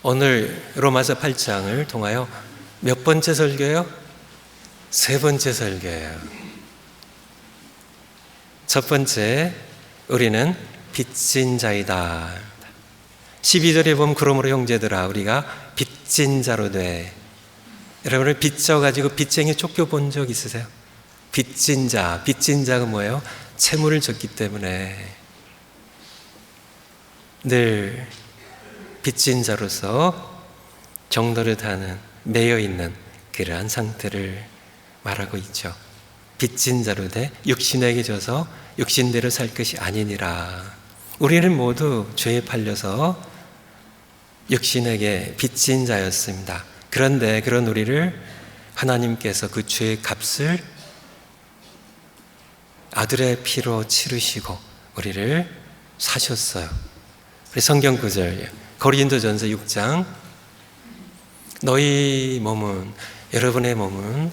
오늘 로마서 8장을 통하여 몇 번째 설교예요? 세 번째 설교예요. 첫 번째, 우리는 빚진 자이다. 12절에 보면 그러므로 형제들아 우리가 빚진 자로 돼. 여러분을 빚져가지고 빚쟁이 쫓겨본 적 있으세요? 빚진 자가 뭐예요? 채무를 졌기 때문에 늘 빚진 자로서 정노릇하는 매여있는 그러한 상태를 말하고 있죠. 빚진 자로 돼 육신에게 져서 육신대로 살 것이 아니니라. 우리는 모두 죄에 팔려서 육신에게 빚진 자였습니다. 그런데 그런 우리를 하나님께서 그 죄의 값을 아들의 피로 치르시고 우리를 사셨어요. 성경 구절 고린도전서 6장, 너희 몸은, 여러분의 몸은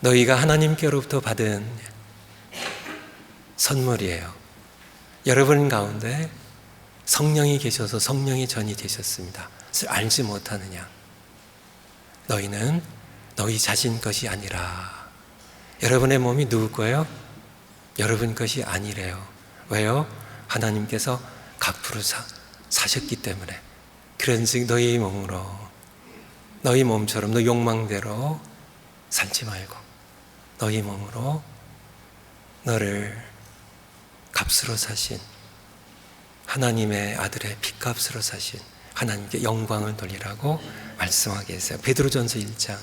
너희가 하나님께로부터 받은 선물이에요. 여러분 가운데 성령이 계셔서 성령이 전이 되셨습니다. 그것을 알지 못하느냐? 너희는 너희 자신 것이 아니라. 여러분의 몸이 누구 거예요? 여러분 것이 아니래요. 왜요? 하나님께서 값으로 사셨기 때문에. 그런즉 너희 몸으로, 너희 몸처럼 너 욕망대로 살지 말고 너희 몸으로 너를 값으로 사신 하나님의 아들의 핏값으로 사신 하나님께 영광을 돌리라고 말씀하게 했어요. 베드로전서 1장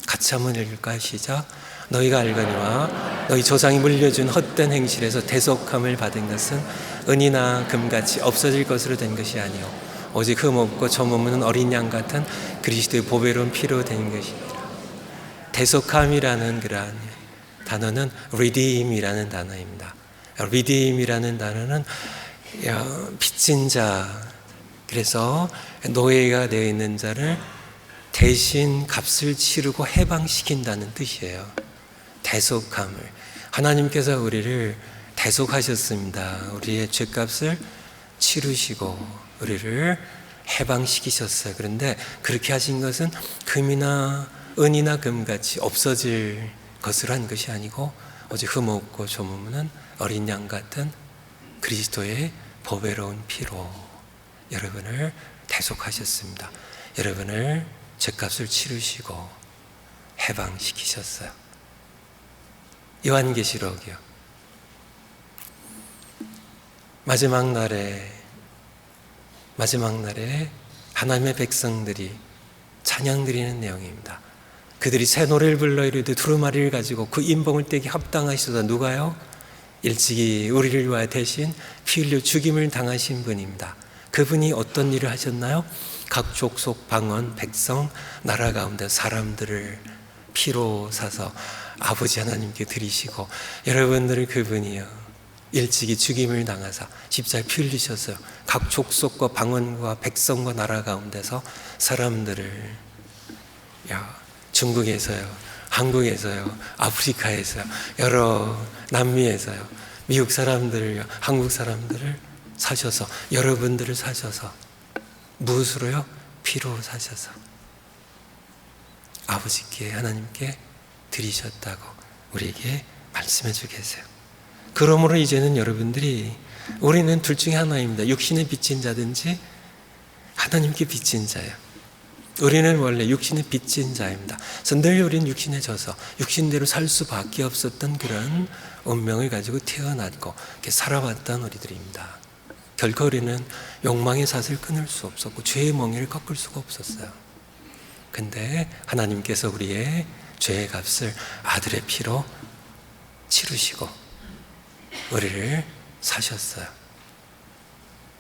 같이 한번 읽을까요? 시작. 너희가 알거니와 너희 조상이 물려준 헛된 행실에서 대속함을 받은 것은 은이나 금같이 없어질 것으로 된 것이 아니요 오직 흠없고 점없는 어린 양 같은 그리스도의 보배로운 피로 된 것이니라. 대속함이라는 그러한 단어는 redeem이라는 단어입니다. redeem이라는 단어는 빚진 자, 그래서 노예가 되어 있는 자를 대신 값을 치르고 해방시킨다는 뜻이에요. 대속함을, 하나님께서 우리를 대속하셨습니다. 우리의 죄값을 치르시고 우리를 해방시키셨어요. 그런데 그렇게 하신 것은 금이나 은이나 금같이 없어질 것으로 한 것이 아니고 오직 흠없고 조없는 어린 양 같은 그리스도의 보배로운 피로 여러분을 대속하셨습니다. 여러분을 죄값을 치르시고 해방시키셨어요. 요한계시록이요. 마지막 날에 하나님의 백성들이 찬양 드리는 내용입니다. 그들이 새 노래를 불러 이르되 두루마리를 가지고 그 인봉을 떼기 합당하시도다. 누가요? 일찍이 우리를 위하여 대신 피 흘려 죽임을 당하신 분입니다. 그분이 어떤 일을 하셨나요? 각 족속, 방언, 백성, 나라 가운데 사람들을 피로 사서 아버지 하나님께 드리시고, 여러분들을 그분이요 일찍이 죽임을 당하사 십자가에 피 흘리셨어요. 각 족속과 방언과 백성과 나라 가운데서 사람들을, 중국에서요, 한국에서요, 아프리카에서요, 여러 남미에서요, 미국 사람들을, 한국 사람들을 사셔서, 여러분들을 사셔서 무엇으로요? 피로 사셔서 아버지께, 하나님께 드리셨다고 우리에게 말씀해 주고 계세요. 그러므로 이제는 여러분들이, 우리는 둘 중에 하나입니다. 육신에 빚진 자든지 하나님께 빚진 자예요. 우리는 원래 육신에 빚진 자입니다. 그래서 늘 우리는 육신에 져서 육신대로 살 수밖에 없었던 그런 운명을 가지고 태어났고 이렇게 살아왔던 우리들입니다. 결코 우리는 욕망의 삿을 끊을 수 없었고 죄의 멍에를 꺾을 수가 없었어요. 근데 하나님께서 우리의 죄의 값을 아들의 피로 치르시고 우리를 사셨어요.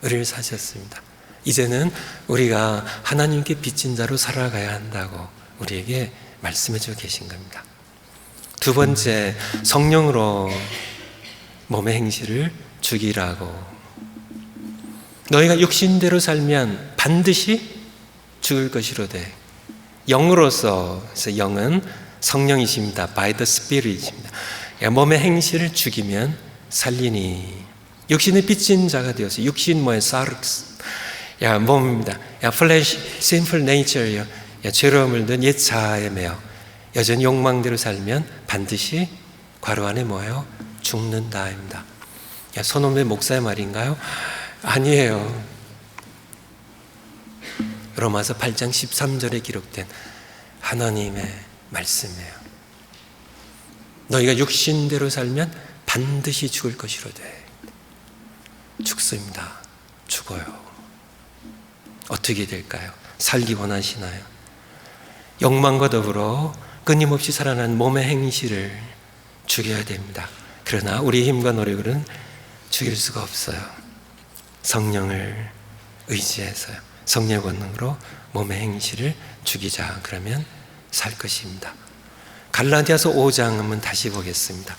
우리를 사셨습니다. 이제는 우리가 하나님께 빚진 자로 살아가야 한다고 우리에게 말씀해 주고 계신 겁니다. 두 번째, 성령으로 몸의 행실을 죽이라고. 너희가 육신대로 살면 반드시 죽을 것이로되 영으로서, 그래서 영은 성령이십니다. By the Spirit입니다. 몸의 행실을 죽이면 살리니. 육신에 빚진 자가 되어서, 육신 뭐예요? 사르스, 몸입니다. flesh, sinful nature요. 죄로 물든 옛 자아에 매여 여전히 욕망대로 살면 반드시 괄호 안에 뭐예요? 죽는다입니다. 손흥민 목사의 말인가요? 아니에요. 로마서 8장 13절에 기록된 하나님의 말씀이에요. 너희가 육신대로 살면 반드시 죽을 것이로되. 죽습니다. 죽어요. 어떻게 될까요? 살기 원하시나요? 욕망과 더불어 끊임없이 살아나는 몸의 행실을 죽여야 됩니다. 그러나 우리의 힘과 노력으로는 죽일 수가 없어요. 성령을 의지해서요. 성령의 권능으로 몸의 행실을 죽이자. 그러면 살 것입니다. 갈라디아서 5장 한번 다시 보겠습니다.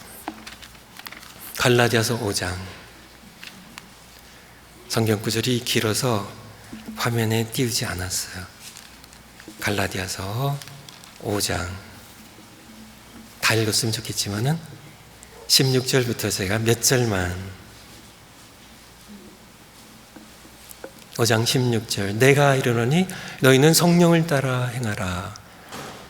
갈라디아서 5장. 성경 구절이 길어서 화면에 띄우지 않았어요. 갈라디아서 5장. 다 읽었으면 좋겠지만은 16절부터 제가 몇 절만. 5장 16절. 내가 이르노니 너희는 성령을 따라 행하라.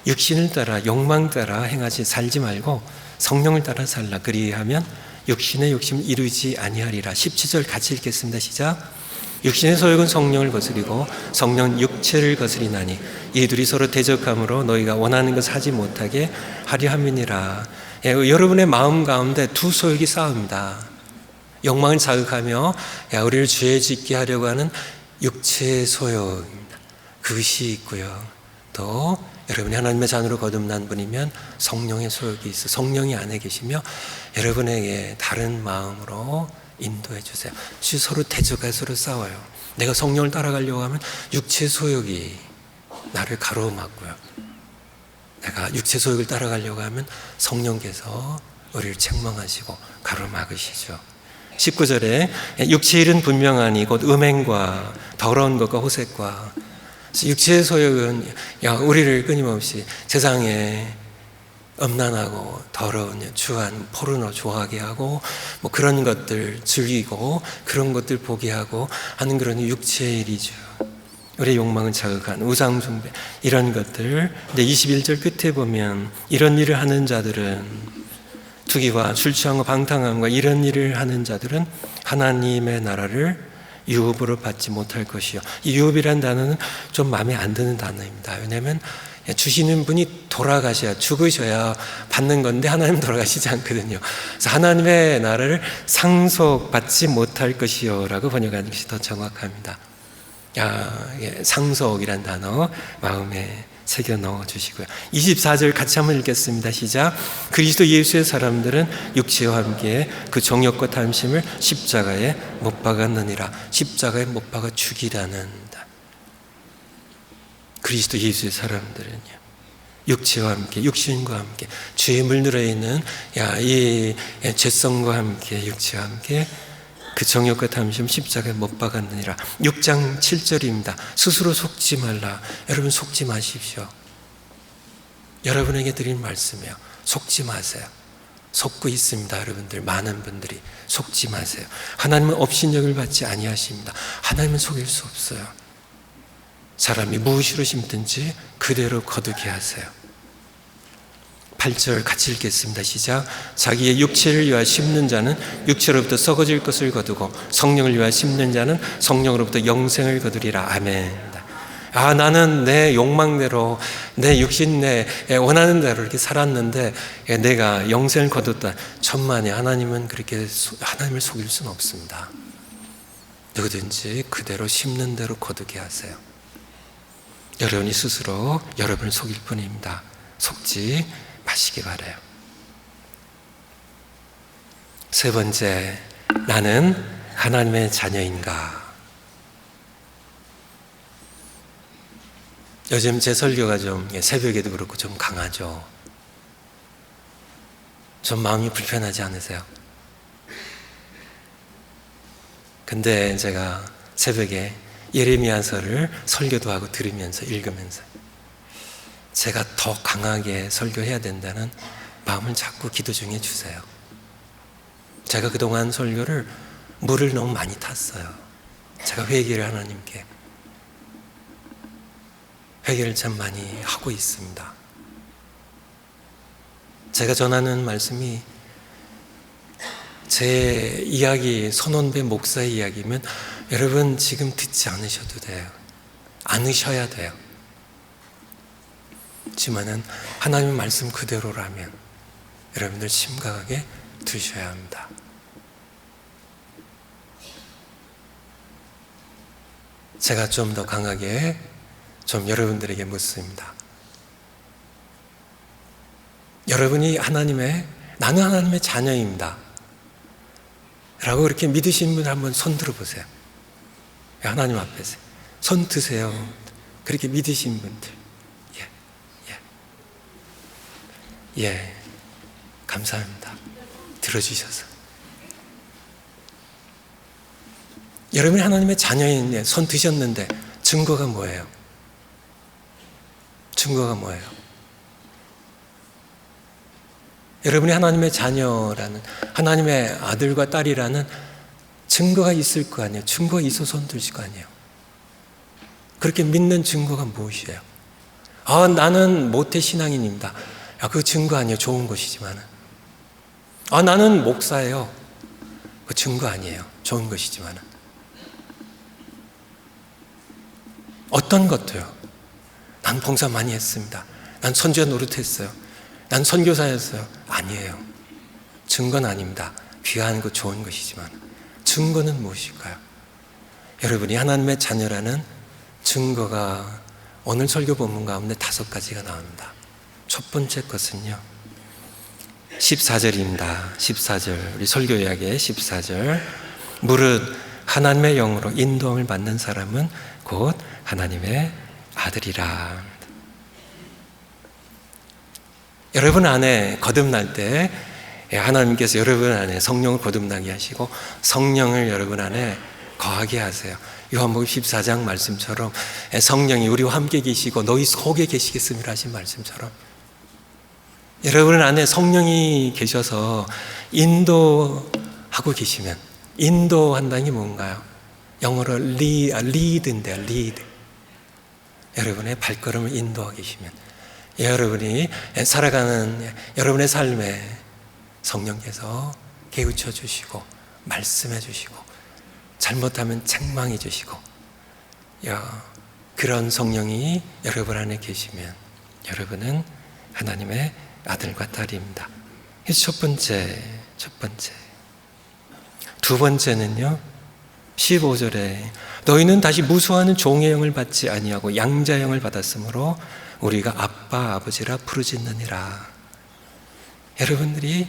육신을 따라 욕망 따라 행하지 살지 말고 성령을 따라 살라. 그리하면 육신의 욕심을 이루지 아니하리라. 17절 같이 읽겠습니다. 시작. 육신의 소욕은 성령을 거스리고 성령은 육체를 거스리나니 이 둘이 서로 대적함으로 너희가 원하는 것을 하지 못하게 하려 함이니라. 여러분의 마음 가운데 두 소욕이 싸웁니다. 욕망을 자극하며 우리를 죄에 짓게 하려고 하는 육체의 소욕입니다. 그것이 있고요. 또 여러분이 하나님의 자녀로 거듭난 분이면 성령의 소욕이 있어. 성령이 안에 계시며 여러분에게 다른 마음으로 인도해 주세요. 서로 대적해 서로 싸워요. 내가 성령을 따라가려고 하면 육체 소욕이 나를 가로막고요. 내가 육체 소욕을 따라가려고 하면 성령께서 우리를 책망하시고 가로막으시죠. 19절에 육체의 일은 분명하니 곧 음행과 더러운 것과 호색과. 육체의 소욕은 우리를 끊임없이 세상에 음란하고 더러운 추한 포르노 좋아하게 하고 그런 것들 즐기고 그런 것들 보게 하고 하는 그런 육체의 일이죠. 우리의 욕망을 자극하는 우상 숭배 이런 것들. 근데 21절 끝에 보면 이런 일을 하는 자들은 투기와 술 취함과 방탕함과 이런 일을 하는 자들은 하나님의 나라를 유업으로 받지 못할 것이요. 이 유업이라는 단어는 좀 마음에 안 드는 단어입니다. 왜냐하면 주시는 분이 돌아가셔야, 죽으셔야 받는 건데 하나님은 돌아가시지 않거든요. 그래서 하나님의 나라를 상속받지 못할 것이요 라고 번역하는 것이 더 정확합니다. 상속이란 단어 마음에 새겨 넣어주시고요. 24절 같이 한번 읽겠습니다. 시작. 그리스도 예수의 사람들은 육체와 함께 그 정욕과 탐심을 십자가에 못 박았느니라. 십자가에 못 박아 죽이라는. 그리스도 예수의 사람들은요, 육체와 함께, 육신과 함께, 죄에 물들어 있는 이 죄성과 함께, 육체와 함께 그 정욕과 탐심 십자가에 못 박았느니라. 6장 7절입니다. 스스로 속지 말라. 여러분 속지 마십시오. 여러분에게 드린 말씀이에요. 속지 마세요. 속고 있습니다. 여러분들 많은 분들이 속지 마세요. 하나님은 업신여김을 받지 아니하십니다. 하나님은 속일 수 없어요. 사람이 무엇으로 심든지 그대로 거두게 하세요. 8절 같이 읽겠습니다. 시작. 자기의 육체를 위하여 심는 자는 육체로부터 썩어질 것을 거두고 성령을 위하여 심는 자는 성령으로부터 영생을 거두리라. 아멘. 나는 내 욕망대로 내 육신 내 원하는 대로 이렇게 살았는데 내가 영생을 거뒀다. 천만에 하나님은 그렇게 하나님을 속일 수는 없습니다. 누구든지 그대로 심는 대로 거두게 하세요. 여러분이 스스로 여러분을 속일 뿐입니다. 속지 마시기 바라요. 세 번째, 나는 하나님의 자녀인가? 요즘 제 설교가 좀 새벽에도 그렇고 좀 강하죠. 좀 마음이 불편하지 않으세요? 근데 제가 새벽에 예레미야서를 설교도 하고 들으면서 읽으면서 제가 더 강하게 설교해야 된다는 마음을 자꾸 기도 중에 주세요. 제가 그동안 설교를 물을 너무 많이 탔어요. 제가 회개를 하나님께 회개를 참 많이 하고 있습니다. 제가 전하는 말씀이 제 이야기, 선원배 목사의 이야기면 여러분 지금 듣지 않으셔도 돼요. 않으셔야 돼요. 하지만은 하나님의 말씀 그대로라면 여러분들 심각하게 두셔야 합니다. 제가 좀 더 강하게 좀 여러분들에게 묻습니다. 여러분이 나는 하나님의 자녀입니다 라고 이렇게 믿으시는 분 한번 손 들어보세요. 하나님 앞에서 손 드세요. 그렇게 믿으신 분들. 예, 감사합니다. 들어주셔서. 여러분이 하나님의 자녀인데 손 드셨는데 증거가 뭐예요? 증거가 뭐예요? 여러분이 하나님의 자녀라는, 하나님의 아들과 딸이라는 증거가 있을 거 아니에요. 증거가 있어서 손 드실 거 아니에요. 그렇게 믿는 증거가 무엇이에요? 나는 모태신앙인입니다. 그 증거 아니에요. 좋은 것이지만. 나는 목사예요. 그 증거 아니에요. 좋은 것이지만. 어떤 것도요. 난 봉사 많이 했습니다. 난 선지자 노릇했어요. 난 선교사였어요. 아니에요. 증거는 아닙니다. 귀한 것, 좋은 것이지만 증거는 무엇일까요? 여러분이 하나님의 자녀라는 증거가 오늘 설교 본문 가운데 5가지가 나옵니다. 첫 번째 것은요, 14절입니다. 14절, 우리 설교 이야기의 14절. 무릇 하나님의 영으로 인도함을 받는 사람은 곧 하나님의 아들이라. 여러분 안에 거듭날 때 하나님께서 여러분 안에 성령을 거듭나게 하시고 성령을 여러분 안에 거하게 하세요. 요한복음 14장 말씀처럼 성령이 우리와 함께 계시고 너희 속에 계시겠습니다 하신 말씀처럼 여러분 안에 성령이 계셔서 인도하고 계시면, 인도한다는 게 뭔가요? 영어로 리드인데요. 리드. 여러분의 발걸음을 인도하고 계시면 여러분이 살아가는 여러분의 삶에 성령께서 깨우쳐 주시고 말씀해 주시고 잘못하면 책망해 주시고 그런 성령이 여러분 안에 계시면 여러분은 하나님의 아들과 딸입니다. 첫 번째. 두 번째는요, 15절에 너희는 다시 무수하는 종의 영을 받지 아니하고 양자의 영을 받았으므로 우리가 아빠 아버지라 부르짖느니라. 여러분들이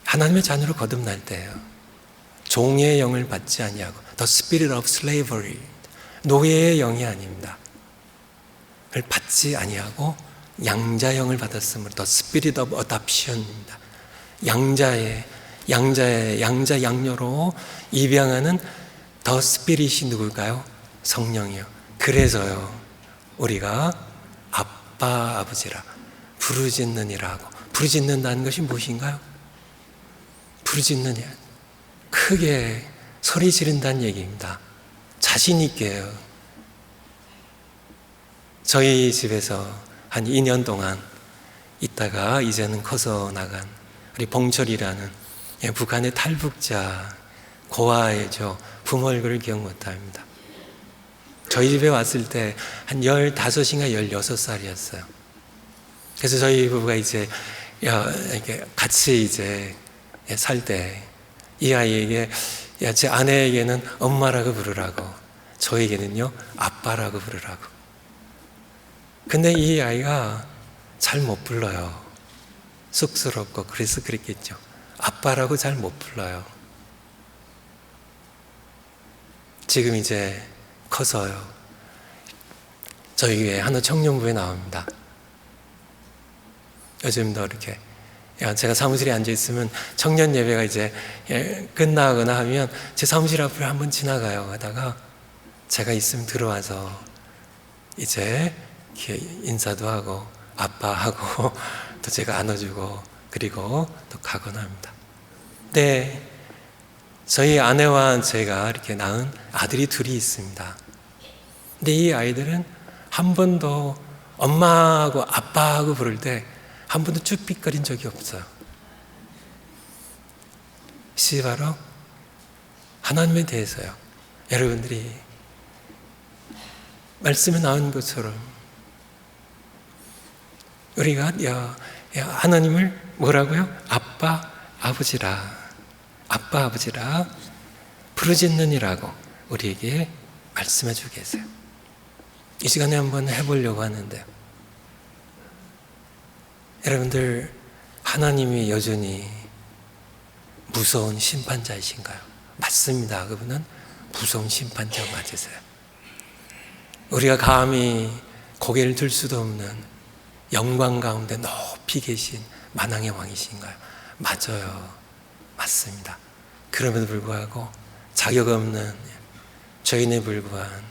하나님의 자녀로 거듭날 때요, 종의 영을 받지 아니하고 The spirit of slavery, 노예의 영이 아닙니다. 을 받지 아니하고 양자의 영을 받았으므로 The spirit of adoption입니다. 양자 양녀로 입양하는 더 스피릿이 누굴까요? 성령이요. 그래서요, 우리가 아빠 아버지라 부르짖느니라고. 부르짖는다는 것이 무엇인가요? 부르짖느냐, 크게 소리 지른다는 얘기입니다. 자신 있게요. 저희 집에서 한 2년 동안 있다가 이제는 커서 나간 우리 봉철이라는 북한의 탈북자 고아이죠. 부모 얼굴을 기억 못합니다. 저희 집에 왔을 때 한 15인가 16살이었어요. 그래서 저희 부부가 이제 이렇게 같이 이제 살 때 이 아이에게 제 아내에게는 엄마라고 부르라고, 저에게는요 아빠라고 부르라고. 근데 이 아이가 잘 못 불러요. 쑥스럽고 그래서 그랬겠죠. 아빠라고 잘 못 불러요. 지금 이제 커서요, 저희 교회 하나 청년부에 나옵니다. 요즘도 이렇게 제가 사무실에 앉아있으면 청년 예배가 이제 끝나거나 하면 제 사무실 앞을 한번 지나가요. 하다가 제가 있으면 들어와서 이제 인사도 하고 아빠하고 또 제가 안아주고 그리고 또 가거나 합니다. 네, 저희 아내와 제가 이렇게 낳은 아들이 둘이 있습니다. 근데 이 아이들은 한 번도 엄마하고 아빠하고 부를 때 한 번도 쭈삣거린 적이 없어요. 이것이 바로 하나님에 대해서요. 여러분들이 말씀에 나온 것처럼 우리가 하나님을 뭐라고요? 아빠, 아버지라 부르짖느니라고 우리에게 말씀해 주고 계세요. 이 시간에 한번 해보려고 하는데요. 여러분들, 하나님이 여전히 무서운 심판자이신가요? 맞습니다. 그분은 무서운 심판자 맞으세요. 우리가 감히 고개를 들 수도 없는 영광 가운데 높이 계신 만왕의 왕이신가요? 맞아요. 맞습니다. 그럼에도 불구하고 자격 없는 죄인에 불과한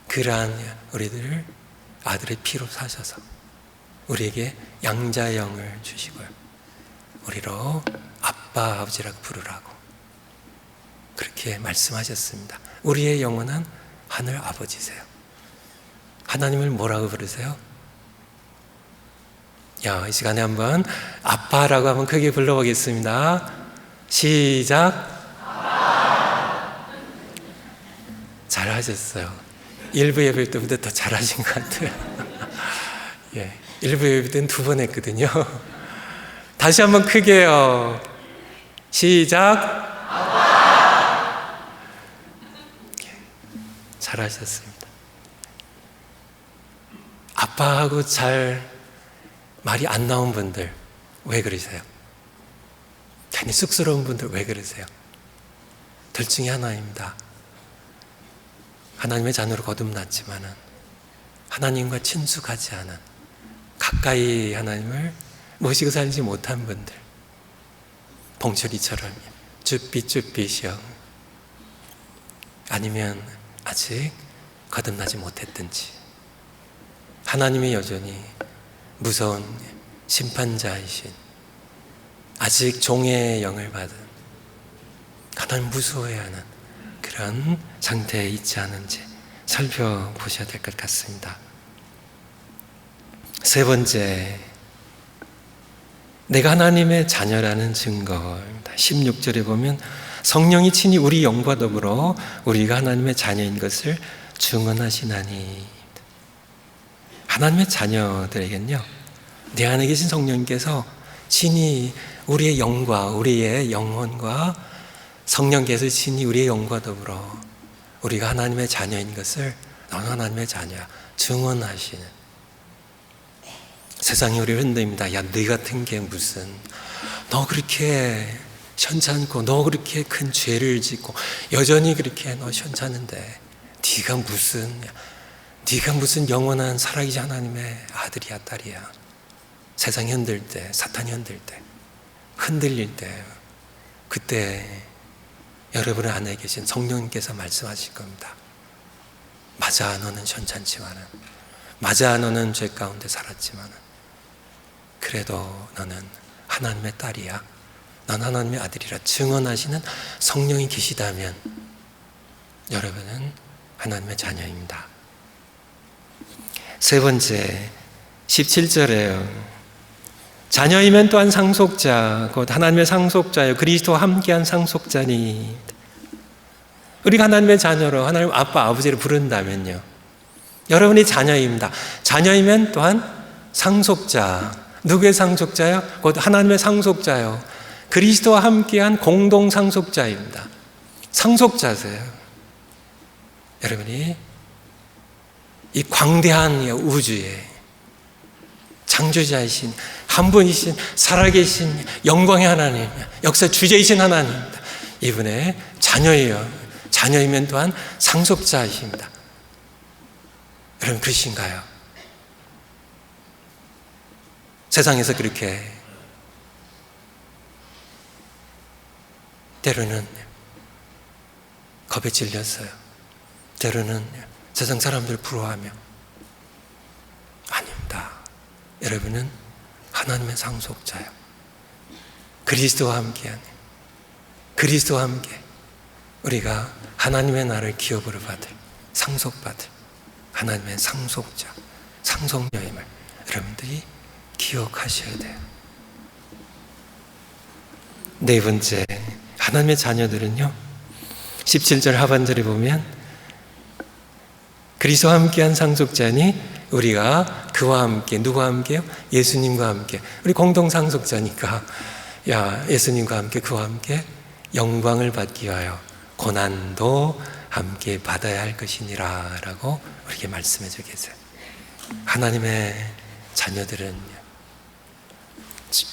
그러한 우리들을 아들의 피로 사셔서 우리에게 양자의 영을 주시고요. 우리로 아빠, 아버지라고 부르라고 그렇게 말씀하셨습니다. 우리의 영원한 하늘 아버지세요. 하나님을 뭐라고 부르세요? 이 시간에 한번 아빠라고 한번 크게 불러보겠습니다. 시작. 잘하셨어요. 일부 예배 때보다 더 잘하신 것 같아요. 예, 일부 예배 때는 2번 했거든요. 다시 한번 크게요. 시작. 잘하셨습니다. 아빠하고 잘 말이 안 나온 분들 왜 그러세요? 괜히 쑥스러운 분들 왜 그러세요? 둘 중에 하나입니다. 하나님의 자녀로 거듭났지만은 하나님과 친숙하지 않은, 가까이 하나님을 모시고 살지 못한 분들, 봉철이처럼 쭈삣쭈삣이요, 아니면 아직 거듭나지 못했든지 하나님이 여전히 무서운 심판자이신, 아직 종의 영을 받은, 하나님 무서워해하는 그런 상태에 있지 않은지 살펴보셔야 될 것 같습니다. 세 번째, 내가 하나님의 자녀라는 증거입니다. 16절에 보면 성령이 친히 우리 영과 더불어 우리가 하나님의 자녀인 것을 증언하시나니, 하나님의 자녀들에겐요, 내 안에 계신 성령님께서 친히 우리의 영과 우리의 영혼과 성령께서 친히 우리의 영과 더불어 우리가 하나님의 자녀인 것을, 너는 하나님의 자녀야, 증언하시는. 세상이 우리를 흔듭니다. 야, 너 같은 게 무슨, 너 그렇게 현찮고 너 그렇게 큰 죄를 짓고 여전히 그렇게 너 현찮은데 네가 무슨 영원한 살아계신 하나님의 아들이야, 딸이야. 세상이 흔들 때, 사탄이 흔들 때, 흔들릴 때, 그때 여러분의 안에 계신 성령님께서 말씀하실 겁니다. 맞아, 너는 현찮지만은, 맞아, 너는 죄 가운데 살았지만은, 그래도 너는 하나님의 딸이야, 넌 하나님의 아들이라 증언하시는 성령이 계시다면 여러분은 하나님의 자녀입니다. 세 번째, 17절에요. 자녀이면 또한 상속자, 곧 하나님의 상속자요, 그리스도와 함께한 상속자니. 우리가 하나님의 자녀로, 하나님 아빠, 아버지를 부른다면요, 여러분이 자녀입니다. 자녀이면 또한 상속자. 누구의 상속자요? 곧 하나님의 상속자요, 그리스도와 함께한 공동 상속자입니다. 상속자세요. 여러분이 이 광대한 우주에 창조자이신 한 분이신 살아계신 영광의 하나님, 역사 주제이신 하나님입니다. 이분의 자녀예요. 자녀이면 또한 상속자이십니다. 여러분 그러신가요? 세상에서 그렇게 때로는 겁에 질렸어요. 때로는 세상 사람들 부러워하며. 아닙니다. 여러분은 하나님의 상속자요, 그리스도와 함께하는, 그리스도와 함께 우리가 하나님의 나라를 기업으로 받을, 상속받을 하나님의 상속자, 상속녀임을 여러분들이 기억하셔야 돼요. 네 번째, 하나님의 자녀들은요, 17절 하반절에 보면 그리스도와 함께한 상속자니 우리가 그와 함께, 누구와 함께요? 예수님과 함께. 우리 공동 상속자니까 예수님과 함께, 그와 함께 영광을 받기 위하여 고난도 함께 받아야 할 것이니라 라고 우리에게 말씀해 주고 계세요. 하나님의 자녀들은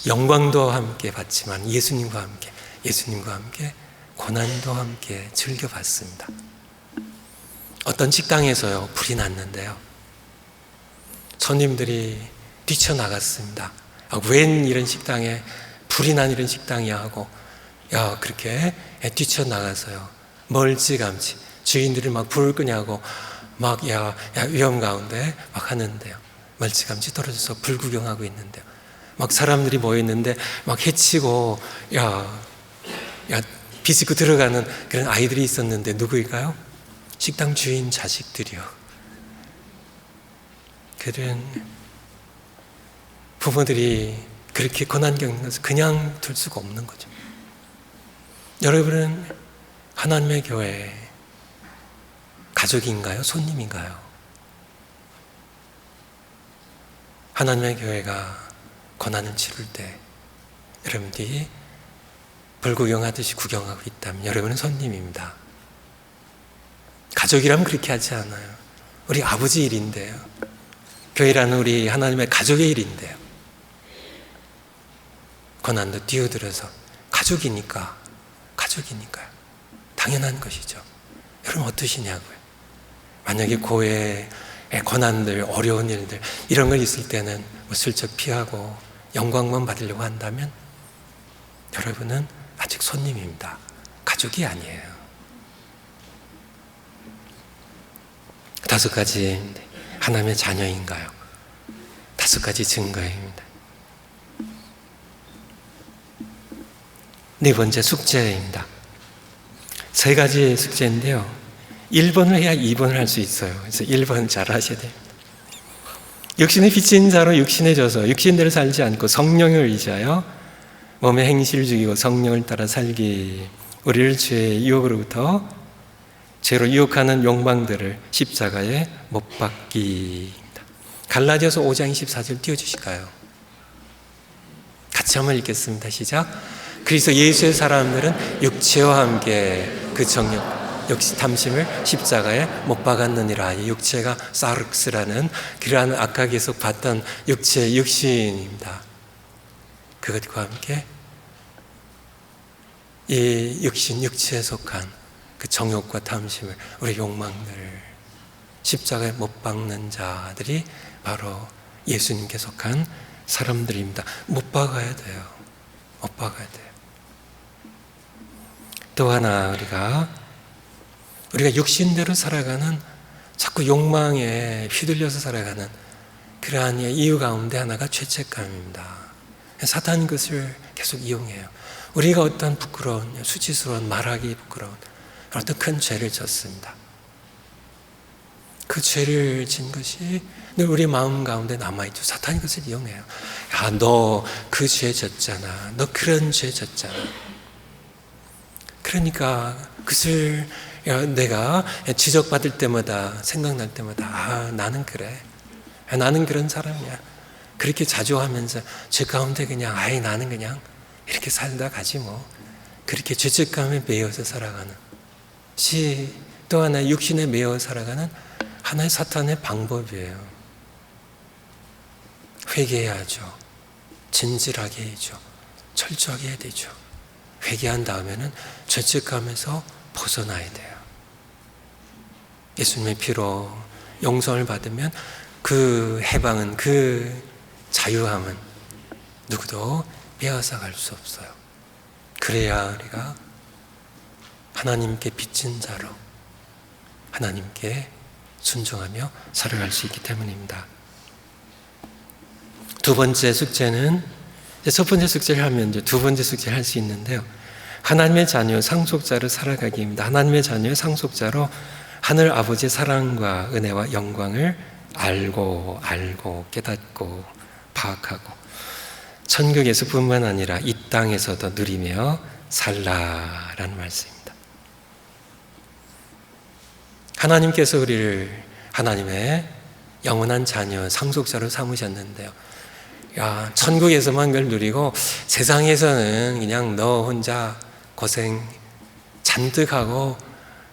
영광도 함께 받지만 예수님과 함께 고난도 함께 즐겨받습니다. 어떤 식당에서요, 불이 났는데요, 손님들이 뛰쳐나갔습니다. 웬 이런 식당에, 불이 난 이런 식당이야 하고 그렇게 뛰쳐나가서요, 멀찌감치 주인들이 막 불을 끄냐고 막 위험 가운데 막 하는데요, 멀찌감치 떨어져서 불 구경하고 있는데요, 막 사람들이 모였는데 막 해치고 비집고 들어가는 그런 아이들이 있었는데 누구일까요? 식당 주인 자식들이요. 그런 부모들이 그렇게 고난 겪는 것을 그냥 둘 수가 없는 거죠. 여러분은 하나님의 교회 가족인가요? 손님인가요? 하나님의 교회가 고난을 치를 때 여러분들이 불구경하듯이 구경하고 있다면 여러분은 손님입니다. 가족이라면 그렇게 하지 않아요. 우리 아버지 일인데요. 교회라는 우리 하나님의 가족의 일인데요. 고난도 뛰어들어서 가족이니까요. 당연한 것이죠. 여러분 어떠시냐고요. 만약에 교회에 고난들, 어려운 일들 이런 거 있을 때는 슬쩍 피하고 영광만 받으려고 한다면 여러분은 아직 손님입니다. 가족이 아니에요. 5가지 하나님의 자녀인가요? 5가지 증거입니다. 4번째 숙제입니다. 3가지 숙제인데요, 1번을 해야 2번을 할 수 있어요. 그래서 1번 잘 하셔야 됩니다. 육신의 비친 자로 육신에 져서 육신대로 살지 않고 성령을 의지하여 몸의 행실을 죽이고 성령을 따라 살기, 우리를 죄의 유혹으로부터 죄로 유혹하는 욕망들을 십자가에 못 박기입니다. 갈라디아서 5장 24절 띄워주실까요? 같이 한번 읽겠습니다. 시작. 그리스도 예수의 사람들은 육체와 함께 그 정욕 역시 탐심을 십자가에 못 박았느니라. 이 육체가 사르크스라는 그러한 아까 계속 봤던 육체의 육신입니다. 그것과 함께 이 육체에 속한 그 정욕과 탐심을, 우리 욕망들을 십자가에 못 박는 자들이 바로 예수님께 속한 사람들입니다. 못 박아야 돼요. 못 박아야 돼요. 또 하나 우리가 육신대로 살아가는, 자꾸 욕망에 휘둘려서 살아가는 그러한 이유 가운데 하나가 죄책감입니다. 사탄이 그것을 계속 이용해요. 우리가 어떤 부끄러운, 수치스러운, 말하기 부끄러운 어떤 큰 죄를 졌습니다. 그 죄를 진 것이 늘 우리 마음 가운데 남아있죠. 사탄이 그것을 이용해요. 너 그 죄 졌잖아. 너 그런 죄 졌잖아. 그러니까 그것을 내가 지적받을 때마다, 생각날 때마다 나는 그래. 나는 그런 사람이야. 그렇게 자주 하면서 죄 가운데 그냥 나는 그냥 이렇게 살다 가지 뭐. 그렇게 죄책감에 매여서 살아가는, 또 하나 육신에 매여 살아가는 하나의 사탄의 방법이에요. 회개해야죠. 진실하게 해야죠. 철저하게 해야 되죠. 회개한 다음에는 죄책감에서 벗어나야 돼요. 예수님의 피로 용서를 받으면 그 해방은, 그 자유함은 누구도 빼앗아갈 수 없어요. 그래야 우리가 하나님께 빚진 자로 하나님께 순종하며 살아갈 수 있기 때문입니다. 2번째 숙제는, 첫 번째 숙제를 하면 이제 2번째 숙제를 할 수 있는데요, 하나님의 자녀 상속자로 살아가기입니다. 하나님의 자녀 상속자로 하늘 아버지의 사랑과 은혜와 영광을 알고 깨닫고 파악하고 천국에서뿐만 아니라 이 땅에서도 누리며 살라라는 말씀입니다. 하나님께서 우리를 하나님의 영원한 자녀, 상속자로 삼으셨는데요. 천국에서만 그걸 누리고 세상에서는 그냥 너 혼자 고생 잔뜩 하고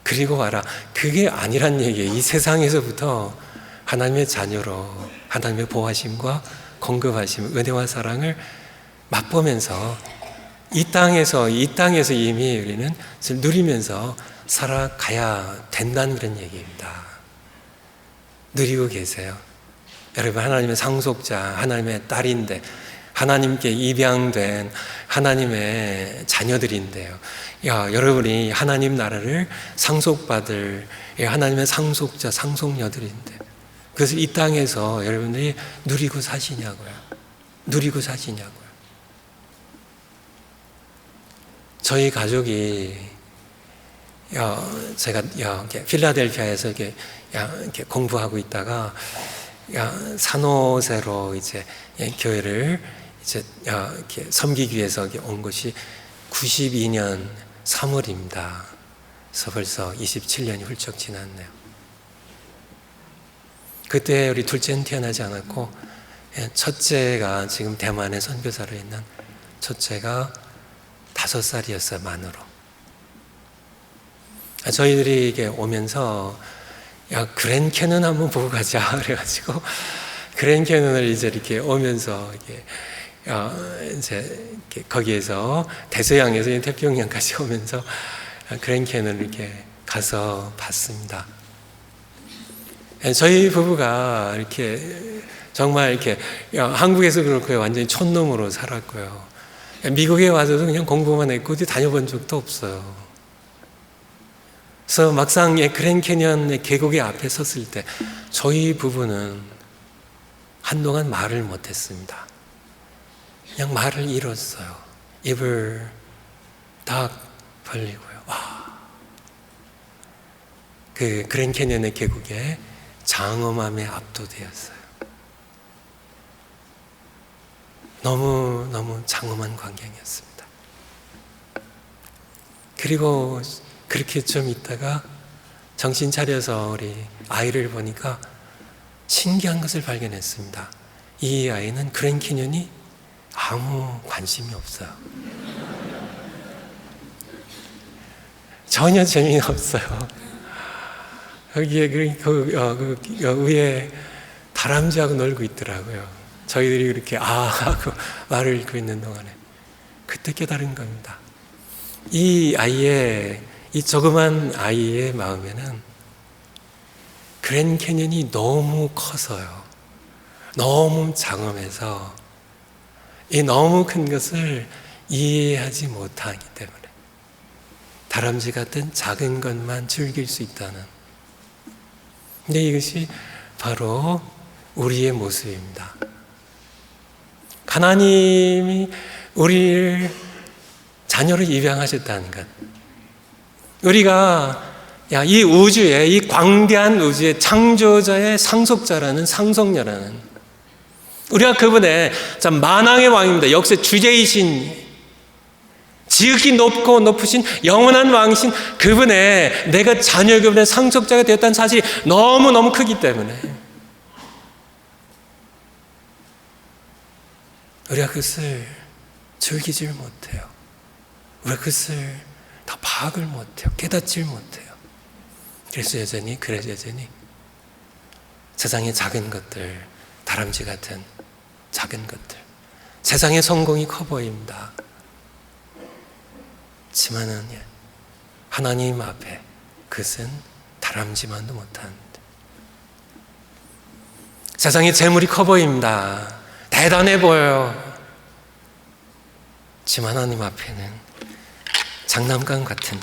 그리고 와라. 그게 아니란 얘기예요. 이 세상에서부터 하나님의 자녀로 하나님의 보호하심과 공급하심, 은혜와 사랑을 맛보면서 이 땅에서 이미 우리는 누리면서 살아가야 된다는 그런 얘기입니다. 누리고 계세요. 여러분, 하나님의 상속자, 하나님의 딸인데 하나님께 입양된 하나님의 자녀들인데요. 여러분이 하나님 나라를 상속받을 하나님의 상속자, 상속녀들인데 그래서 이 땅에서 여러분들이 누리고 사시냐고요. 누리고 사시냐고요. 저희 가족이 제가 필라델피아에서 이렇게 공부하고 있다가 산호세로 이제 교회를 이제 이렇게 섬기기 위해서 온 것이 92년 3월입니다. 그래서 벌써 27년이 훌쩍 지났네요. 그때 우리 둘째는 태어나지 않았고 첫째가 지금 대만에 선교사로 있는 첫째가 5살이었어요. 만으로. 저희들이 이게 오면서 그랜캐넌 한번 보고 가자 그래가지고 그랜캐넌을 이제 이렇게 오면서 이제 이렇게 거기에서 대서양에서 태평양까지 오면서 그랜캐넌을 이렇게 가서 봤습니다. 저희 부부가 이렇게 정말 이렇게 한국에서 그렇게 완전히 촌놈으로 살았고요. 미국에 와서도 그냥 공부만 했고 어디 다녀본 적도 없어요. 그래서 막상 그랜캐년의 계곡의 앞에 섰을 때 저희 부부는 한동안 말을 못했습니다. 그냥 말을 잃었어요. 입을 딱 벌리고요. 그 그랜캐년의 계곡에 장엄함에 압도되었어요. 너무 장엄한 광경이었습니다. 그리고 그렇게 좀 있다가 정신 차려서 우리 아이를 보니까 신기한 것을 발견했습니다. 이 아이는 그랜캐년이 아무 관심이 없어요. 전혀 재미가 없어요. 거기에 그 위에 다람쥐하고 놀고 있더라고요. 저희들이 그렇게 하고 말을 읽고 있는 동안에 그때 깨달은 겁니다. 이 조그만 아이의 마음에는 그랜캐년이 너무 커서요. 너무 장엄해서 이 너무 큰 것을 이해하지 못하기 때문에 다람쥐 같은 작은 것만 즐길 수 있다는. 근데 이것이 바로 우리의 모습입니다. 하나님이 우리를 자녀로 입양하셨다는 것. 우리가 이 우주의, 이 광대한 우주의 창조자의 상속자라는, 상속녀라는, 우리가 그분의 만왕의 왕입니다. 역대 주제이신, 지극히 높고 높으신 영원한 왕이신 그분의, 내가 자녀 그분의 상속자가 되었다는 사실이 너무너무 크기 때문에 우리가 그것을 즐기질 못해요. 우리가 그것을 다 파악을 못해요. 깨닫질 못해요. 그래서 여전히 세상의 작은 것들, 다람쥐 같은 작은 것들, 세상의 성공이 커 보입니다. 하지만은 하나님 앞에 그것은 다람쥐만도 못하는데, 세상의 재물이 커 보입니다. 대단해 보여요. 하지만 하나님 앞에는 장난감 같은,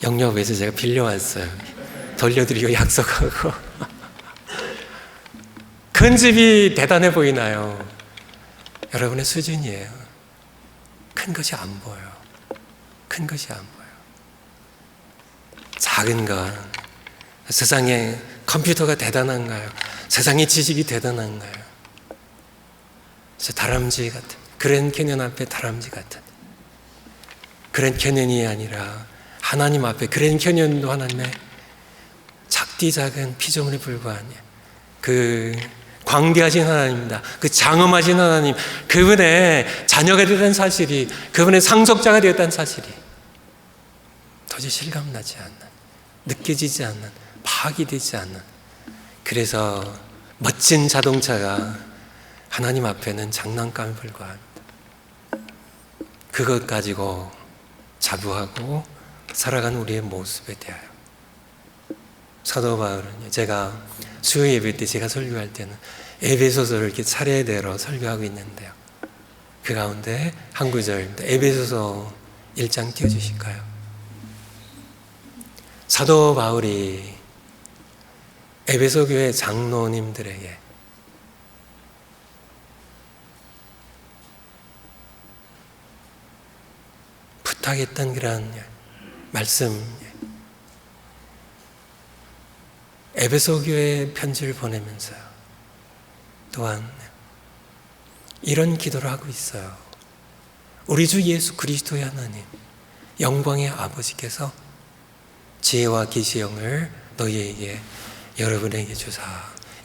영역에서 제가 빌려왔어요. 돌려드리고 약속하고. 큰 집이 대단해 보이나요? 여러분의 수준이에요. 큰 것이 안 보여요. 큰 것이 안 보여요. 작은 것, 세상에 컴퓨터가 대단한가요? 세상의 지식이 대단한가요? 그래서 다람쥐 같은, 그랜 캐년 앞에 다람쥐 같은, 그랜 캐년이 아니라 하나님 앞에, 그랜 캐년도 하나님의 작디 작은 피조물에 불과한 그 광대하신 하나님입니다. 그 장엄하신 하나님, 그분의 자녀가 되었다는 사실이, 그분의 상속자가 되었다는 사실이 도저히 실감나지 않는, 느껴지지 않는, 파악이 되지 않는, 그래서 멋진 자동차가 하나님 앞에는 장난감에 불과합니다. 그것 가지고 자부하고 살아가는 우리의 모습에 대하여 사도 바울은, 제가 수요 예배 때 제가 설교할 때는 에베소서를 이렇게 차례대로 설교하고 있는데요, 그 가운데 한 구절입니다. 에베소서 1장 띄워주실까요? 사도 바울이 에베소 교회 장로님들에게 부탁했던 그런 말씀, 에베소 교회에 편지를 보내면서요, 또한 이런 기도를 하고 있어요. 우리 주 예수 그리스도의 하나님, 영광의 아버지께서 지혜와 계시형을 너희에게, 여러분에게 주사,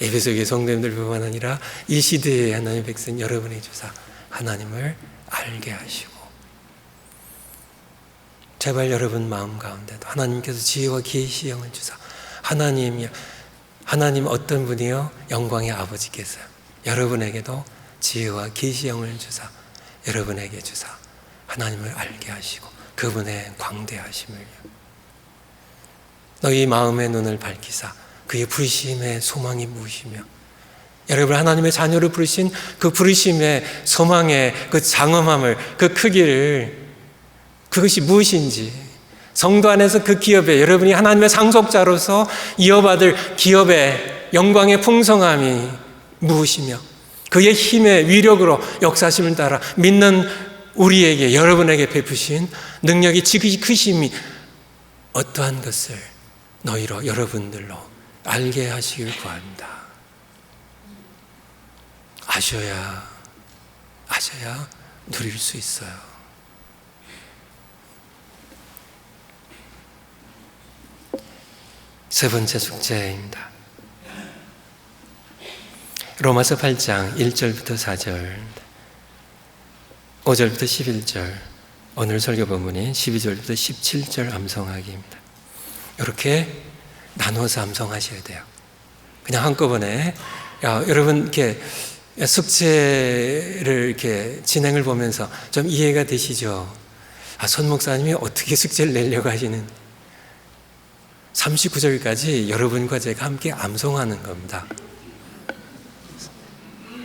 에베소 교회 성도님들뿐만 아니라 이 시대의 하나님의 백성 여러분에게 주사 하나님을 알게 하시고, 제발 여러분 마음 가운데도 하나님께서 지혜와 계시형을 주사, 하나님 어떤 분이요? 영광의 아버지께서요, 여러분에게도 지혜와 계시형을 주사 여러분에게 주사 하나님을 알게 하시고 그분의 광대하심을요, 너희 마음의 눈을 밝히사 그의 부르심의 소망이 무엇이며, 여러분 하나님의 자녀를 부르신 그 부르심의 소망의 그 장엄함을, 그 크기를, 그것이 무엇인지, 성도 안에서 그 기업에 여러분이 하나님의 상속자로서 이어받을 기업의 영광의 풍성함이 무엇이며, 그의 힘의 위력으로 역사심을 따라 믿는 우리에게, 여러분에게 베푸신 능력이 지극히 크심이 어떠한 것을 너희로, 여러분들로 알게 하시길 구합니다. 아셔야 누릴 수 있어요. 세 번째 숙제입니다. 로마서 8장 1절부터 4절, 5절부터 11절, 오늘 설교 본문인 12절부터 17절 암송하기입니다. 이렇게 나눠서 암송하셔야 돼요. 그냥 한꺼번에, 여러분 이렇게 숙제를 이렇게 진행을 보면서 좀 이해가 되시죠? 손 목사님이 어떻게 숙제를 내려고 하시는, 39절까지 여러분과 제가 함께 암송하는 겁니다.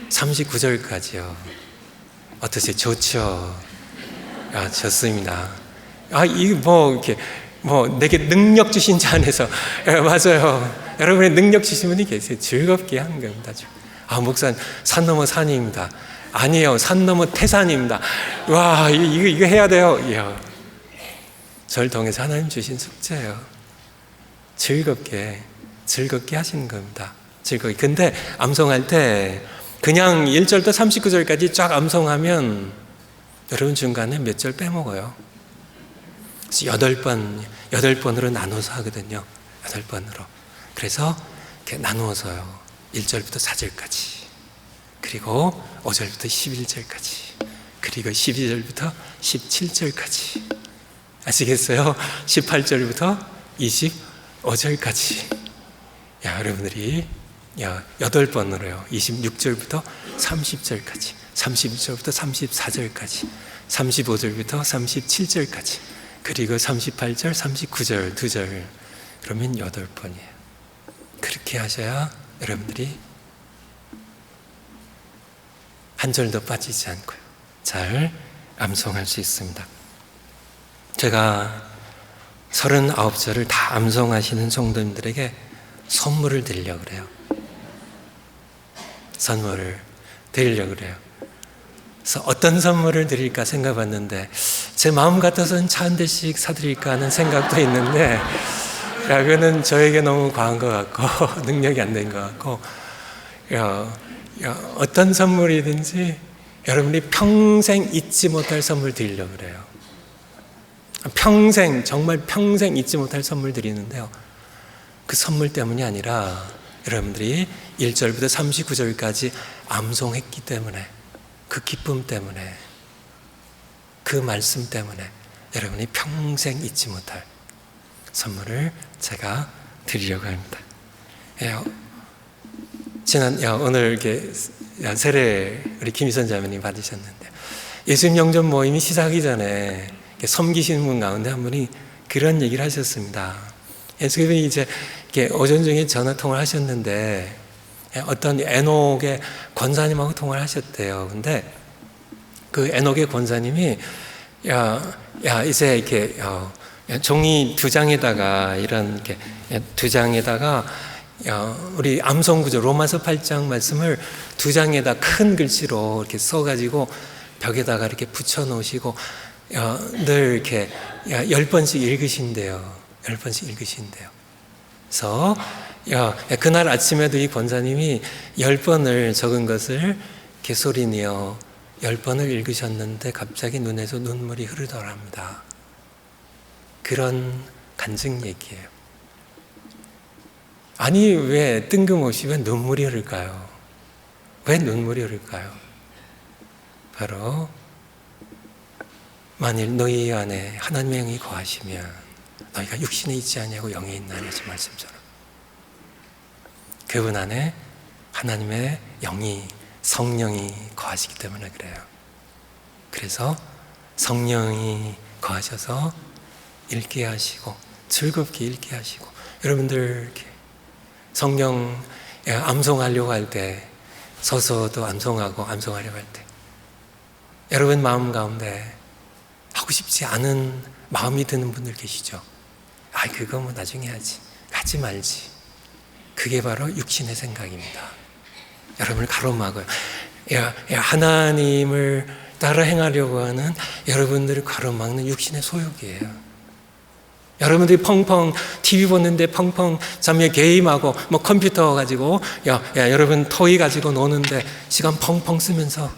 39절까지요. 어떠세요? 좋죠? 좋습니다. 이거 내게 능력 주신 자 안에서, 맞아요. 여러분의 능력 주신 분이 계세요. 즐겁게 하는 겁니다. 목사님, 산 넘어 산입니다. 아니에요. 산 넘어 태산입니다. 와, 이거 해야 돼요. 이야. 저를 통해서 하나님 주신 숙제예요. 즐겁게 하시는 겁니다. 즐겁게. 근데 암송할 때 그냥 1절부터 39절까지 쫙 암송하면 여러분 중간에 몇 절 빼먹어요. 그래서 8번으로 나눠서 하거든요. 8번으로. 그래서 이렇게 나누어서요. 1절부터 4절까지. 그리고 5절부터 11절까지. 그리고 12절부터 17절까지. 아시겠어요? 18절부터 25절까지. 여러분들이 8번으로요. 26절부터 30절까지, 32절부터 34절까지, 35절부터 37절까지, 그리고 38절, 39절, 2절. 그러면 8번이에요. 그렇게 하셔야 여러분들이 한 절도 빠지지 않고요, 잘 암송할 수 있습니다. 제가 39절을 다 암송하시는 성도님들에게 선물을 드리려고 그래요. 선물을 드리려고 그래요. 그래서 어떤 선물을 드릴까 생각해봤는데 제 마음 같아서는 차 한 대씩 사드릴까 하는 생각도 있는데 그거는 저에게 너무 과한 것 같고 능력이 안 된 것 같고, 어떤 선물이든지 여러분이 평생 잊지 못할 선물 드리려고 그래요. 평생, 정말 평생 잊지 못할 선물 드리는데요, 그 선물 때문이 아니라 여러분들이 1절부터 39절까지 암송했기 때문에, 그 기쁨 때문에, 그 말씀 때문에 여러분이 평생 잊지 못할 선물을 제가 드리려고 합니다. 오늘 이렇게 세례 우리 김희선 자매님 받으셨는데, 예수님 영접 모임이 시작하기 전에 섬기시는 분 가운데 한 분이 그런 얘기를 하셨습니다. 예수님이 이제 오전 중에 전화 통화를 하셨는데 어떤 에녹의 권사님하고 통화를 하셨대요. 근데 그 에녹의 권사님이 이제 이렇게 종이 2장에다가 이런 이렇게 2장에다가 우리 암송 구절 로마서 8장 말씀을 2장에다 큰 글씨로 이렇게 써가지고 벽에다가 이렇게 붙여 놓으시고 늘 이렇게 10번씩 읽으신대요. 10번씩 읽으신대요. 그래서 그날 아침에도 이 권사님이 10번을 적은 것을 이렇게 소리내어 10번을 읽으셨는데 갑자기 눈에서 눈물이 흐르더랍니다. 그런 간증 얘기예요. 아니, 왜 뜬금없이 왜 눈물이 흐를까요? 왜 눈물이 흐를까요? 바로 만일 너희 안에 하나님의 영이 거하시면 너희가 육신에 있지 아니하고 영에 있나니 지 말씀처럼, 그분 안에 하나님의 영이, 성령이 거하시기 때문에 그래요. 그래서 성령이 거하셔서 읽게 하시고 즐겁게 읽게 하시고, 여러분들 이렇게 성경 암송하려고 할 때 서서도 암송하고 암송하려고 할 때 여러분 마음 가운데 하고 싶지 않은 마음이 드는 분들 계시죠? 그거 뭐 나중에 하지 말지. 그게 바로 육신의 생각입니다. 여러분을 가로막아요. 하나님을 따라 행하려고 하는 여러분들을 가로막는 육신의 소욕이에요. 여러분들이 펑펑 TV 보는데 펑펑 잠에 게임하고 뭐 컴퓨터 가지고 여러분 토이 가지고 노는데 시간 펑펑 쓰면서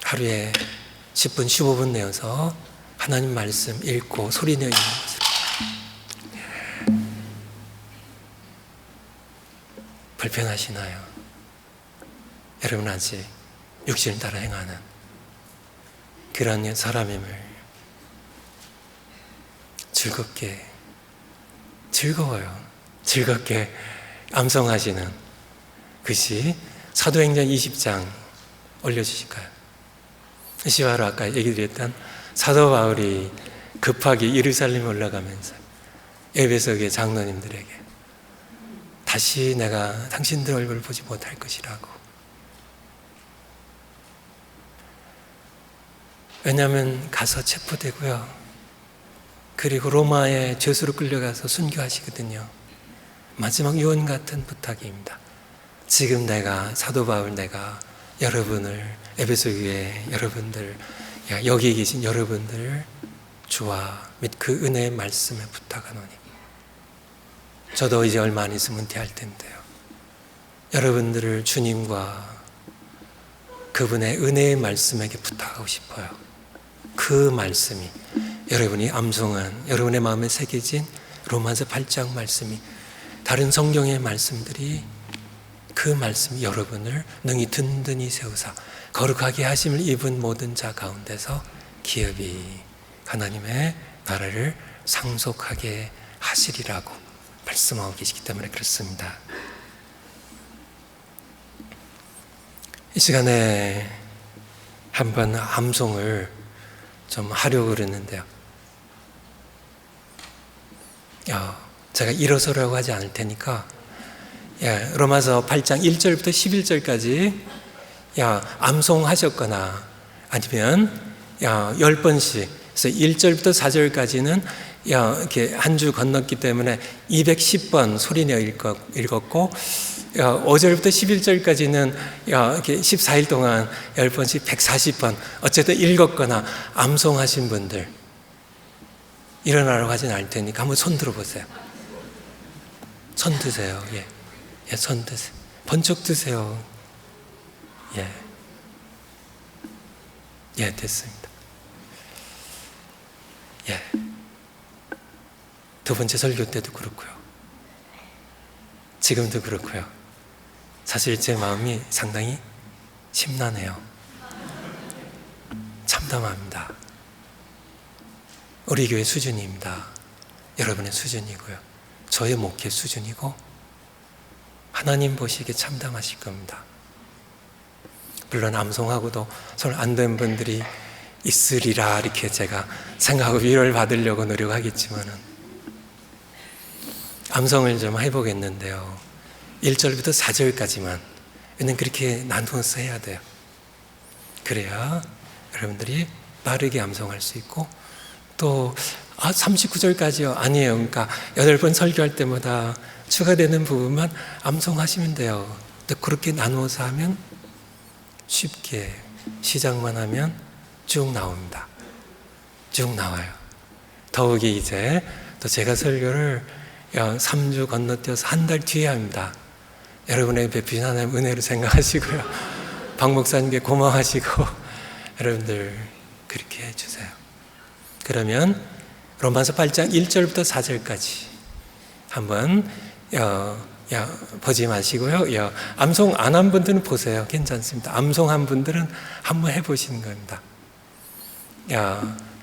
하루에 10분 15분 내어서 하나님 말씀 읽고 소리내어 읽는 것을 불편하시나요? 여러분 아직 육신을 따라 행하는 그런 사람임을 즐겁게 암송하시는 것이 사도행전 20장 올려주실까요? 이것이 바로 아까 얘기 드렸던 사도 바울이 급하게 예루살렘에 올라가면서 에베소교회 장로님들에게 다시 내가 당신들 얼굴을 보지 못할 것이라고. 왜냐하면 가서 체포되고요, 그리고 로마에 죄수로 끌려가서 순교하시거든요. 마지막 유언 같은 부탁입니다. 지금 내가 사도 바울 내가 여러분을, 에베소 교회 여러분들, 여기 계신 여러분들 주와 및 그 은혜의 말씀에 부탁하노니, 저도 이제 얼마 안 있으면 은퇴할 텐데요, 여러분들을 주님과 그분의 은혜의 말씀에게 부탁하고 싶어요. 그 말씀이 여러분이 암송한, 여러분의 마음에 새겨진 로마서 8장 말씀이, 다른 성경의 말씀들이, 그 말씀이 여러분을 능히 든든히 세우사 거룩하게 하심을 입은 모든 자 가운데서 기업이 하나님의 나라를 상속하게 하시리라고 말씀하고 계시기 때문에 그렇습니다. 이 시간에 한번 암송을 좀 하려고 그러는데요, 제가 일어서라고 하지 않을 테니까 로마서 8장 1절부터 11절까지 암송하셨거나 아니면 10번씩, 그래서 1절부터 4절까지는 이렇게 한 주 건넜기 때문에 210번 소리내어 읽었고, 5절부터 11절까지는 이렇게 14일 동안 10번씩 140번 어쨌든 읽었거나 암송하신 분들, 일어나라고 하진 않을 테니까 한번 손 들어보세요. 손 드세요. 예. 예, 손 드세요. 번쩍 드세요. 예. 예, 됐습니다. 예. 두 번째 설교 때도 그렇고요. 지금도 그렇고요. 사실 제 마음이 상당히 심란해요. 참담합니다. 우리 교회 수준입니다. 여러분의 수준이고요. 저의 목회 수준이고 하나님 보시기에 참담하실 겁니다. 물론 암송하고도 손 안 된 분들이 있으리라 이렇게 제가 생각하고 위로를 받으려고 노력하겠지만은 암송을 좀 해보겠는데요. 1절부터 4절까지만 그렇게 나누어서 해야 돼요. 그래야 여러분들이 빠르게 암송할 수 있고 또 39절까지요? 아니에요. 그러니까 8번 설교할 때마다 추가되는 부분만 암송하시면 돼요. 또 그렇게 나누어서 하면 쉽게 시작만 하면 쭉 나옵니다. 쭉 나와요. 더욱이 이제 또 제가 설교를 3주 건너뛰어서 한 달 뒤에 합니다. 여러분의 베푸신 하나님 은혜로 생각하시고요. 박 목사님께 고마워하시고 여러분들 그렇게 해주세요. 그러면 로마서 8장 1절부터 4절까지 한번 보지 마시고요. 암송 안 한 분들은 보세요. 괜찮습니다. 암송한 분들은 한번 해보시는 겁니다.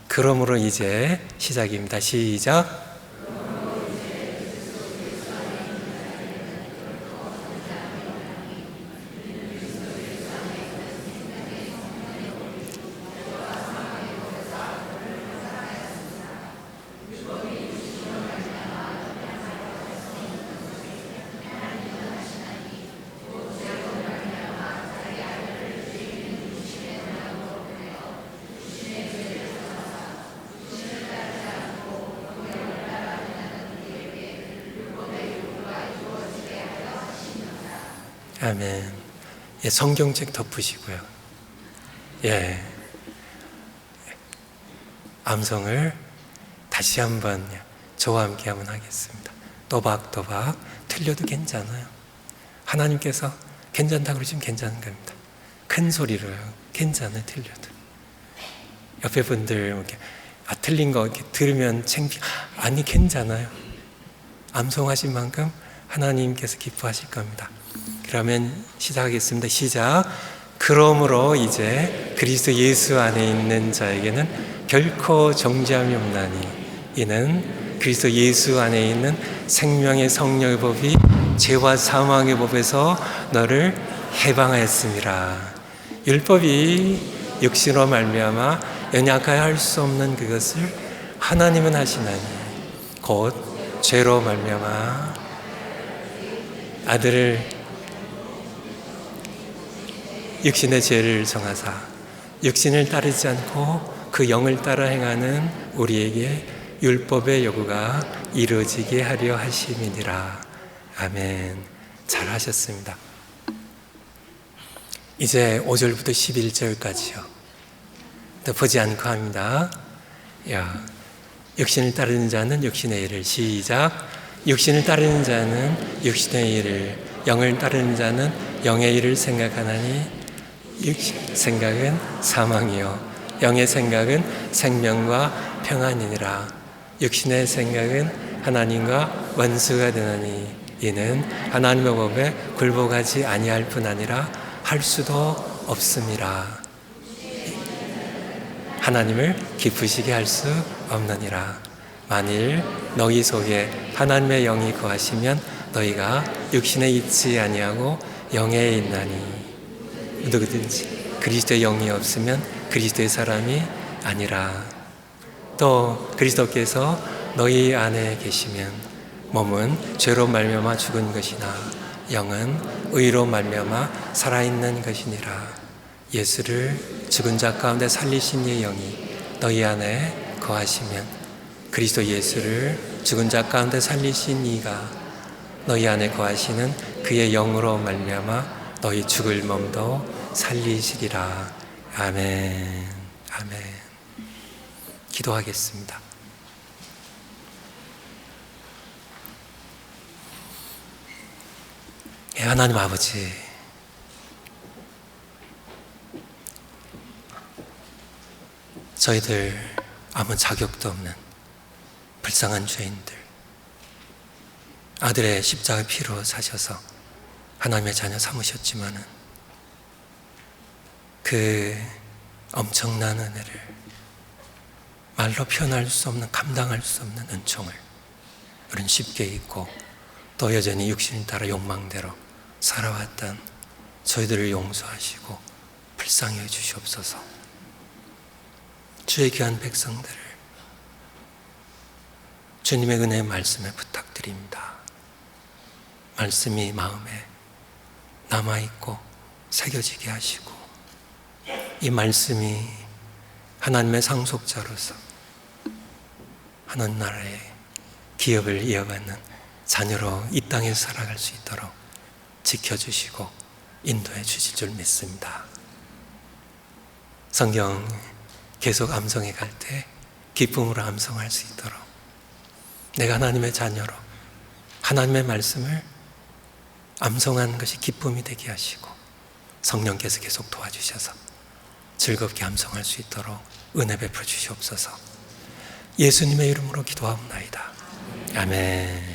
그러므로 이제 시작입니다. 시작. 아멘. 예, 성경책 덮으시고요. 예. 암송을 다시 한번 저와 함께 한번 하겠습니다. 또박또박 틀려도 괜찮아요. 하나님께서 괜찮다고 그러시면 괜찮은 겁니다. 큰 소리로요. 괜찮아요. 틀려도. 옆에 분들 이렇게 틀린 거 이렇게 들으면 아니 괜찮아요. 암송하신 만큼 하나님께서 기뻐하실 겁니다. 그러면 시작하겠습니다. 시작. 그러므로 이제 그리스도 예수 안에 있는 자에게는 결코 정죄함이 없나니 이는 그리스도 예수 안에 있는 생명의 성령의 법이 죄와 사망의 법에서 너를 해방하였습니다. 율법이 육신으로 말미암아 연약하여 할 수 없는 그것을 하나님은 하시나니 곧 죄로 말미암아 아들을 육신의 죄를 정하사 육신을 따르지 않고 그 영을 따라 행하는 우리에게 율법의 요구가 이루어지게 하려 하심이니라. 아멘. 잘하셨습니다. 이제 5절부터 11절까지요. 또 보지 않고 합니다. 육신을 따르는 자는 육신의 일을. 시작. 육신을 따르는 자는 육신의 일을, 영을 따르는 자는 영의 일을 생각하나니 육신의 생각은 사망이요 영의 생각은 생명과 평안이니라. 육신의 생각은 하나님과 원수가 되나니 이는 하나님의 법에 굴복하지 아니할 뿐 아니라 할 수도 없음이라. 하나님을 기쁘시게 할 수 없느니라. 만일 너희 속에 하나님의 영이 거하시면 너희가 육신에 있지 아니하고 영에 있나니 누구든지 그리스도의 영이 없으면 그리스도의 사람이 아니라. 또 그리스도께서 너희 안에 계시면 몸은 죄로 말미암아 죽은 것이나 영은 의로 말미암아 살아있는 것이니라. 예수를 죽은 자 가운데 살리신 이의 영이 너희 안에 거하시면 그리스도 예수를 죽은 자 가운데 살리신 이가 너희 안에 거하시는 그의 영으로 말미암아 너희 죽을 몸도 살리시리라. 아멘. 아멘. 기도하겠습니다. 하나님 아버지, 저희들 아무 자격도 없는 불쌍한 죄인들, 아들의 십자가 피로 사셔서 하나님의 자녀 삼으셨지만은 그 엄청난 은혜를 말로 표현할 수 없는, 감당할 수 없는 은총을 우리는 쉽게 잊고 또 여전히 육신을 따라 욕망대로 살아왔던 저희들을 용서하시고 불쌍히 해 주시옵소서. 주의 귀한 백성들을 주님의 은혜의 말씀에 부탁드립니다. 말씀이 마음에 남아있고 새겨지게 하시고 이 말씀이 하나님의 상속자로서 하나님 나라의 기업을 이어가는 자녀로 이 땅에서 살아갈 수 있도록 지켜주시고 인도해 주실 줄 믿습니다. 성경 계속 암송해 갈 때 기쁨으로 암송할 수 있도록 내가 하나님의 자녀로 하나님의 말씀을 암송하는 것이 기쁨이 되게 하시고 성령께서 계속 도와주셔서 즐겁게 암송할 수 있도록 은혜 베풀어 주시옵소서. 예수님의 이름으로 기도하옵나이다. 아멘.